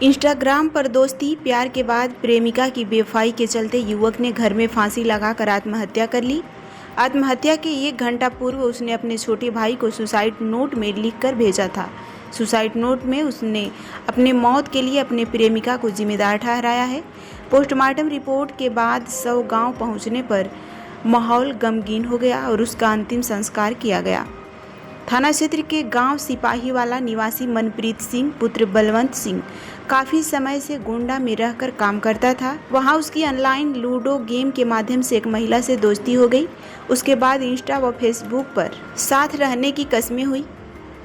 Instagram पर दोस्ती प्यार के बाद प्रेमिका की बेवफाई के चलते युवक ने घर में फांसी लगाकर आत्महत्या कर ली। आत्महत्या के 1 घंटा पूर्व उसने अपने छोटे भाई को सुसाइड नोट में लिखकर भेजा था। सुसाइड नोट में उसने अपने मौत के लिए अपने प्रेमिका को जिम्मेदार ठहराया है। पोस्टमार्टम रिपोर्ट के बाद शव गांव पहुंचने पर माहौल गमगीन हो गया और उसका अंतिम संस्कार किया गया। थाना क्षेत्र के गांव सिपाहीवाला निवासी मनप्रीत सिंह पुत्र बलवंत सिंह काफ़ी समय से गोंडा में रहकर काम करता था। वहां उसकी ऑनलाइन लूडो गेम के माध्यम से एक महिला से दोस्ती हो गई। उसके बाद इंस्टा व फेसबुक पर साथ रहने की कस्में हुई।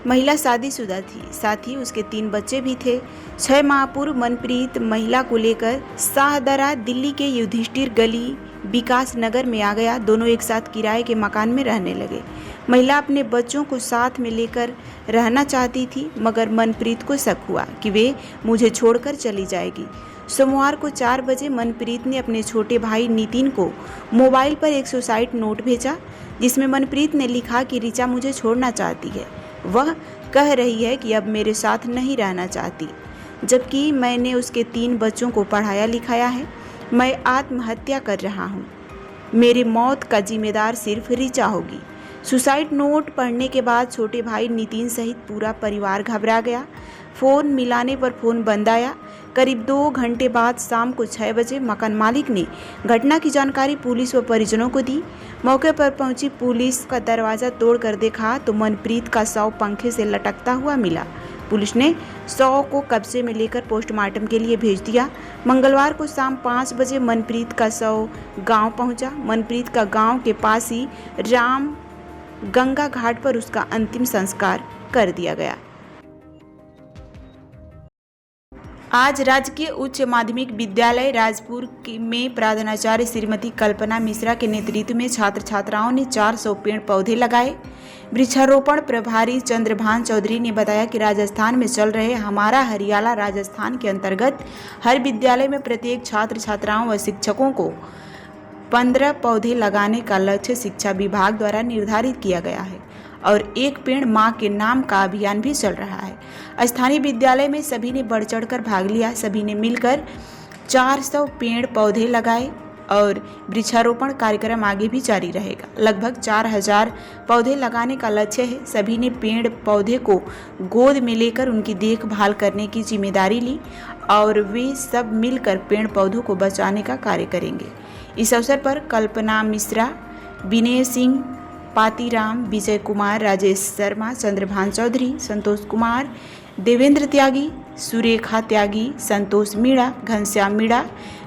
महिला शादीशुदा थी, साथ ही उसके 3 बच्चे भी थे। 6 माह पूर्व मनप्रीत महिला को लेकर शाहदरा दिल्ली के युधिष्ठिर गली विकास नगर में आ गया। दोनों एक साथ किराए के मकान में रहने लगे। महिला अपने बच्चों को साथ में लेकर रहना चाहती थी, मगर मनप्रीत को शक हुआ कि वे मुझे छोड़कर चली जाएगी। सोमवार को 4 बजे मनप्रीत ने अपने छोटे भाई नितिन को मोबाइल पर एक सुसाइड नोट भेजा, जिसमें मनप्रीत ने लिखा कि ऋचा मुझे छोड़ना चाहती है। वह कह रही है कि अब मेरे साथ नहीं रहना चाहती, जबकि मैंने उसके 3 बच्चों को पढ़ाया लिखाया है। मैं आत्महत्या कर रहा हूँ। मेरी मौत का जिम्मेदार सिर्फ ऋचा होगी। सुसाइड नोट पढ़ने के बाद छोटे भाई नितिन सहित पूरा परिवार घबरा गया। फ़ोन मिलाने पर फ़ोन बंद आया। करीब 2 घंटे बाद शाम को 6 बजे मकान मालिक ने घटना की जानकारी पुलिस व परिजनों को दी। मौके पर पहुंची पुलिस का दरवाज़ा तोड़कर देखा तो मनप्रीत का शव पंखे से लटकता हुआ मिला। पुलिस ने शव को कब्जे में लेकर पोस्टमार्टम के लिए भेज दिया। मंगलवार को शाम 5 बजे मनप्रीत का शव गांव पहुंचा। मनप्रीत का गांव के पास ही राम गंगा घाट पर उसका अंतिम संस्कार कर दिया गया। आज राजकीय उच्च माध्यमिक विद्यालय राजपुर में प्रधानाचार्य श्रीमती कल्पना मिश्रा के नेतृत्व में छात्र छात्राओं ने 400 पेड़ पौधे लगाए। वृक्षारोपण प्रभारी चंद्रभान चौधरी ने बताया कि राजस्थान में चल रहे हमारा हरियाला राजस्थान के अंतर्गत हर विद्यालय में प्रत्येक छात्र छात्राओं व शिक्षकों को 15 पौधे लगाने का लक्ष्य शिक्षा विभाग द्वारा निर्धारित किया गया है और एक पेड़ माँ के नाम का अभियान भी चल रहा है। स्थानीय विद्यालय में सभी ने बढ़ चढ़कर भाग लिया। सभी ने मिलकर 400 पेड़ पौधे लगाए और वृक्षारोपण कार्यक्रम आगे भी जारी रहेगा। लगभग 4000 पौधे लगाने का लक्ष्य है। सभी ने पेड़ पौधे को गोद में लेकर उनकी देखभाल करने की जिम्मेदारी ली और वे सब मिलकर पेड़ पौधों को बचाने का कार्य करेंगे। इस अवसर पर कल्पना मिश्रा, विनय सिंह, पातीराम, विजय कुमार, राजेश शर्मा, चंद्रभान चौधरी, संतोष कुमार, देवेंद्र त्यागी, सुरेखा त्यागी, संतोष मीणा, घनश्याम मीणा,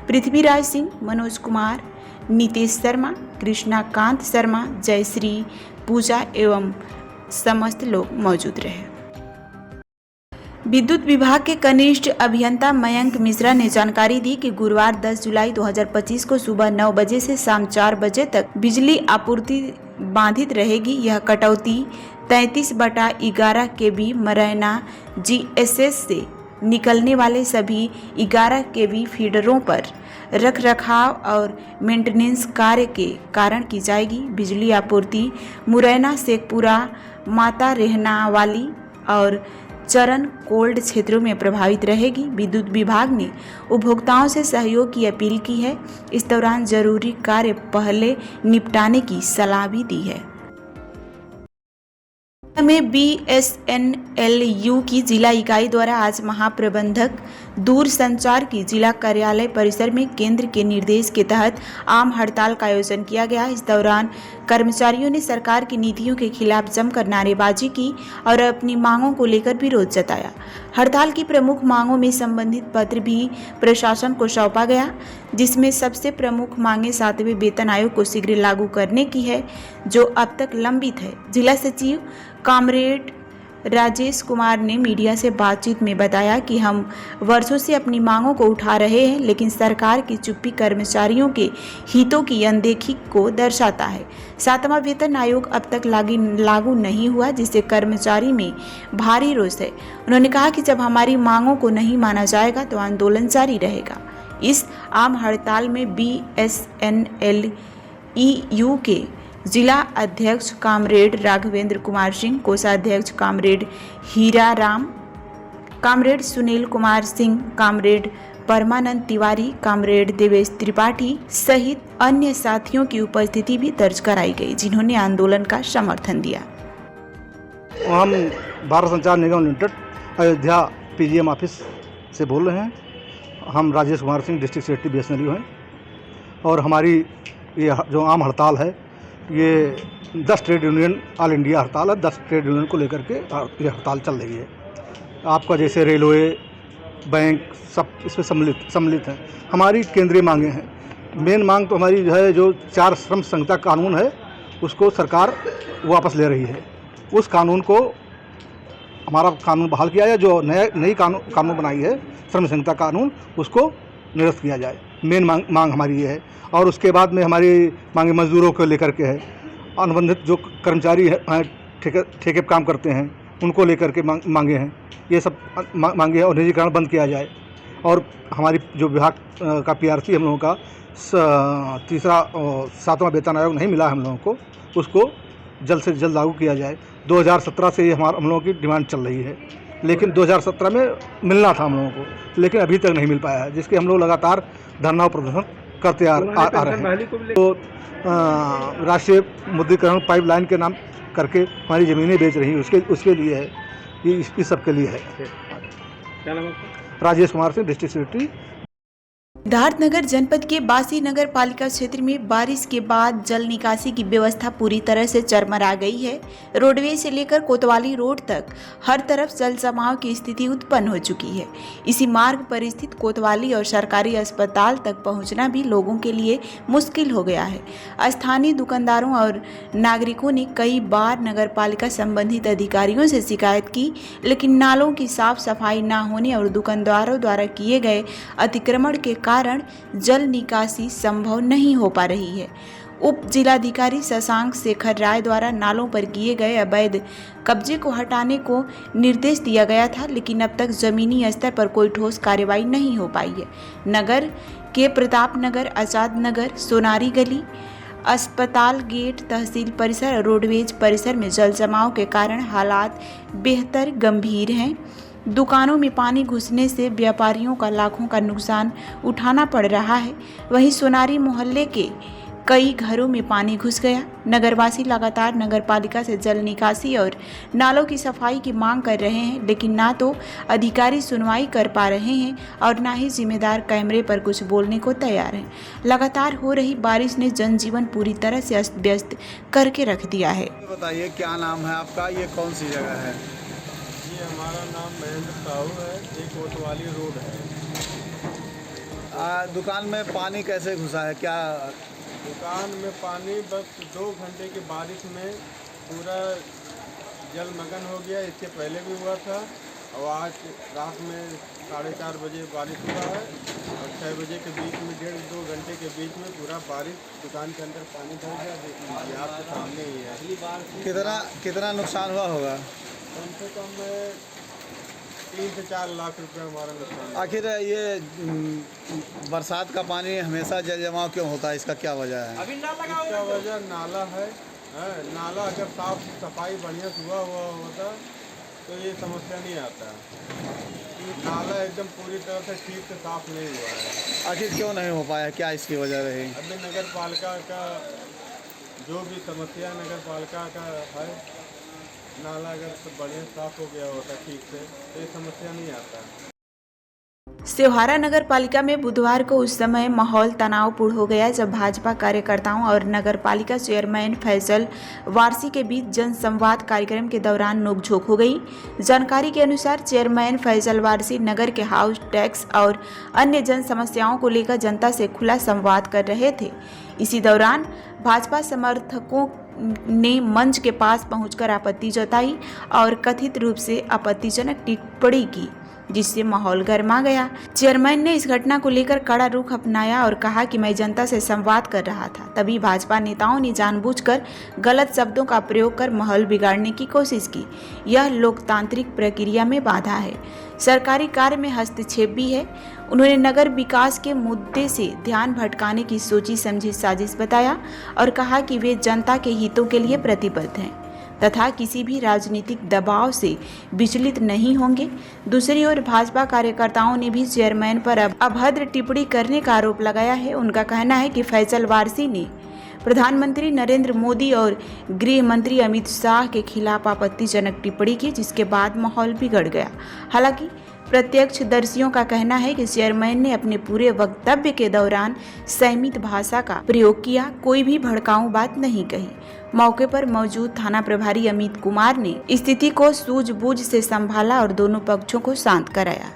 पृथ्वीराज सिंह, मनोज कुमार, नीतेश शर्मा, कृष्णाकांत शर्मा, जयश्री, पूजा एवं समस्त लोग मौजूद रहे। विद्युत विभाग के कनिष्ठ अभियंता मयंक मिश्रा ने जानकारी दी कि गुरुवार 10 जुलाई 2025 को सुबह 9 बजे से शाम 4 बजे तक बिजली आपूर्ति बाधित रहेगी। यह कटौती 33/11 केवी मुरैना GSS से निकलने वाले सभी 11 केवी फीडरों पर रखरखाव और मेंटेनेंस कार्य के कारण की जाएगी। बिजली आपूर्ति मुरैना, शेखपुरा, माता रेहनावाली और चरण कोल्ड क्षेत्रों में प्रभावित रहेगी। विद्युत विभाग ने उपभोक्ताओं से सहयोग की अपील की है। इस दौरान जरूरी कार्य पहले निपटाने की सलाह भी दी है। में BSNLU की जिला इकाई द्वारा आज महाप्रबंधक दूरसंचार की जिला कार्यालय परिसर में केंद्र के निर्देश के तहत आम हड़ताल का आयोजन किया गया। इस दौरान कर्मचारियों ने सरकार की नीतियों के खिलाफ जमकर नारेबाजी की और अपनी मांगों को लेकर विरोध जताया। हड़ताल की प्रमुख मांगों में संबंधित पत्र भी प्रशासन को सौंपा गया, जिसमें सबसे प्रमुख मांगे 7वें वेतन आयोग को शीघ्र लागू करने की है, जो अब तक लंबित है। जिला सचिव कॉमरेड राजेश कुमार ने मीडिया से बातचीत में बताया कि हम वर्षों से अपनी मांगों को उठा रहे हैं, लेकिन सरकार की चुप्पी कर्मचारियों के हितों की अनदेखी को दर्शाता है। 7वां वेतन आयोग अब तक लागू नहीं हुआ, जिससे कर्मचारी में भारी रोष है। उन्होंने कहा कि जब हमारी मांगों को नहीं माना जाएगा तो आंदोलन जारी रहेगा। इस आम हड़ताल में BSNLEU के जिला अध्यक्ष कामरेड राघवेंद्र कुमार सिंह, कोषाध्यक्ष कामरेड हीरा राम, कामरेड सुनील कुमार सिंह, कामरेड परमानंद तिवारी, कामरेड देवेश त्रिपाठी सहित अन्य साथियों की उपस्थिति भी दर्ज कराई गई, जिन्होंने आंदोलन का समर्थन दिया। हम भारत संचार निगम लिमिटेड अयोध्या पीजीएम ऑफिस से बोल रहे हैं। हम Rajesh Kumar Singh, district secretary BSNL हैं। और हमारी ये जो आम हड़ताल है, ये 10 ट्रेड यूनियन ऑल इंडिया हड़ताल है। 10 ट्रेड यूनियन को लेकर के ये हड़ताल चल रही है। आपका जैसे रेलवे, बैंक सब इसमें सम्मिलित हैं। हमारी केंद्रीय मांगे हैं। मेन मांग तो हमारी जो है, जो 4 श्रम संहिता कानून है, उसको सरकार वापस ले रही है। उस कानून को, हमारा कानून बहाल किया जाए। जो नई कानून बनाई है श्रम संहिता कानून, उसको निरस्त किया जाए। मेन मांग हमारी ये है। और उसके बाद में हमारी मांगे मजदूरों को लेकर के है। अनुबंधित जो कर्मचारी हैं, ठेके पे काम करते हैं, उनको लेकर के मांगे हैं। ये सब मांगे हैं। और निजीकरण बंद किया जाए। और हमारी जो विभाग का पीआरसी हम लोगों का 7वां वेतन आयोग नहीं मिला हम लोगों को, उसको जल्द से जल्द लागू किया जाए। 2017 से ये हम लोगों की डिमांड चल रही है, लेकिन 2017 में मिलना था हम लोगों को, लेकिन अभी तक नहीं मिल पाया है, जिसके हम लोग लगातार धरना प्रदर्शन करते आ रहे हैं। तो राष्ट्रीय मुद्रीकरण पाइपलाइन के नाम करके हमारी ज़मीनें बेच रही हैं, उसके लिए है, ये इस सब के लिए है। क्या नाम है? Rajesh Kumar Singh, district secretary. सिद्धार्थनगर जनपद के बासी नगर पालिका क्षेत्र में बारिश के बाद जल निकासी की व्यवस्था पूरी तरह से चरमरा गई है। रोडवे से लेकर कोतवाली रोड तक हर तरफ जल जमाव की स्थिति उत्पन्न हो चुकी है। इसी मार्ग पर स्थित कोतवाली और सरकारी अस्पताल तक पहुंचना भी लोगों के लिए मुश्किल हो गया है। स्थानीय दुकानदारों और नागरिकों ने कई बार नगर पालिका संबंधित अधिकारियों से शिकायत की, लेकिन नालों की साफ सफाई न होने और दुकानदारों द्वारा किए गए अतिक्रमण के कारण जल निकासी संभव नहीं हो पा रही है। उप जिलाधिकारी शशांक शेखर राय द्वारा नालों पर किए गए अवैध कब्जे को हटाने को निर्देश दिया गया था, लेकिन अब तक जमीनी स्तर पर कोई ठोस कार्रवाई नहीं हो पाई है। नगर के प्रताप नगर, आजाद नगर, सोनारी गली, अस्पताल गेट, तहसील परिसर और रोडवेज परिसर में जल जमाव के कारण हालात बेहतर गंभीर हैं। दुकानों में पानी घुसने से व्यापारियों का लाखों का नुकसान उठाना पड़ रहा है। वहीं सोनारी मोहल्ले के कई घरों में पानी घुस गया। नगरवासी लगातार नगर पालिका से जल निकासी और नालों की सफाई की मांग कर रहे हैं, लेकिन ना तो अधिकारी सुनवाई कर पा रहे हैं और ना ही जिम्मेदार कैमरे पर कुछ बोलने को तैयार हैं। लगातार हो रही बारिश ने जनजीवन पूरी तरह से अस्त व्यस्त करके रख दिया है। बताइए, क्या नाम है आपका? ये कौन सी जगह है? ये हमारा नाम महेंद्र साहू है। ये कोतवाली रोड है। दुकान में पानी कैसे घुसा है? क्या दुकान में पानी बस 2 घंटे की बारिश में पूरा जलमग्न हो गया। इससे पहले भी हुआ था और आज रात में 4:30 बजे बारिश हुआ है और 6 बजे के बीच में 1.5-2 घंटे के बीच में पूरा बारिश दुकान के अंदर पानी भर गया। देख लीजिए, आपके सामने ही है। कितना नुकसान हुआ होगा? कम से कम 3 से 4 लाख रुपए हमारा नुकसान। आखिर ये बरसात का पानी हमेशा जल जमाव क्यों होता है? इसका क्या वजह है? इसका वजह नाला है। नाला अगर साफ सफाई बढ़िया से हुआ होता तो ये समस्या नहीं आता। नाला एकदम पूरी तरह से ठीक से साफ नहीं हुआ है। आखिर क्यों नहीं हो पाया? क्या इसकी वजह रही? अभी नगर पालिका का जो भी समस्या नगर पालिका का है, नाला अगर सब बढ़िया साफ हो गया होता ठीक से तो ये समस्या नहीं आता। सेवहारा नगर पालिका में बुधवार को उस समय माहौल तनावपूर्ण हो गया जब भाजपा कार्यकर्ताओं और नगर पालिका चेयरमैन फैसल वारसी के बीच जनसंवाद कार्यक्रम के दौरान नोकझोंक हो गई। जानकारी के अनुसार चेयरमैन फैसल वारसी नगर के हाउस टैक्स और अन्य जन समस्याओं को लेकर जनता से खुला संवाद कर रहे थे। इसी दौरान भाजपा समर्थकों ने मंच के पास पहुंचकर आपत्ति जताई और कथित रूप से आपत्तिजनक टिप्पणी की, जिससे माहौल गर्मा गया। चेयरमैन ने इस घटना को लेकर कड़ा रुख अपनाया और कहा कि मैं जनता से संवाद कर रहा था। तभी भाजपा नेताओं ने जानबूझकर गलत शब्दों का प्रयोग कर माहौल बिगाड़ने की कोशिश की। यह लोकतांत्रिक प्रक्रिया में बाधा है, सरकारी कार्य में हस्तक्षेप भी है। उन्होंने नगर विकास के मुद्दे से ध्यान भटकाने की सोची समझी साजिश बताया और कहा कि वे जनता के हितों के लिए प्रतिबद्ध हैं। तथा किसी भी राजनीतिक दबाव से विचलित नहीं होंगे। दूसरी ओर भाजपा कार्यकर्ताओं ने भी चेयरमैन पर अभद्र टिप्पणी करने का आरोप लगाया है। उनका कहना है कि फैसल वारसी ने प्रधानमंत्री नरेंद्र मोदी और गृह मंत्री अमित शाह के खिलाफ आपत्तिजनक टिप्पणी की, जिसके बाद माहौल बिगड़ गया। हालांकि प्रत्यक्षदर्शियों का कहना है कि चेयरमैन ने अपने पूरे वक्तव्य के दौरान संयमित भाषा का प्रयोग किया, कोई भी भड़काऊ बात नहीं कही। मौके पर मौजूद थाना प्रभारी अमित कुमार ने स्थिति को सूझबूझ से संभाला और दोनों पक्षों को शांत कराया।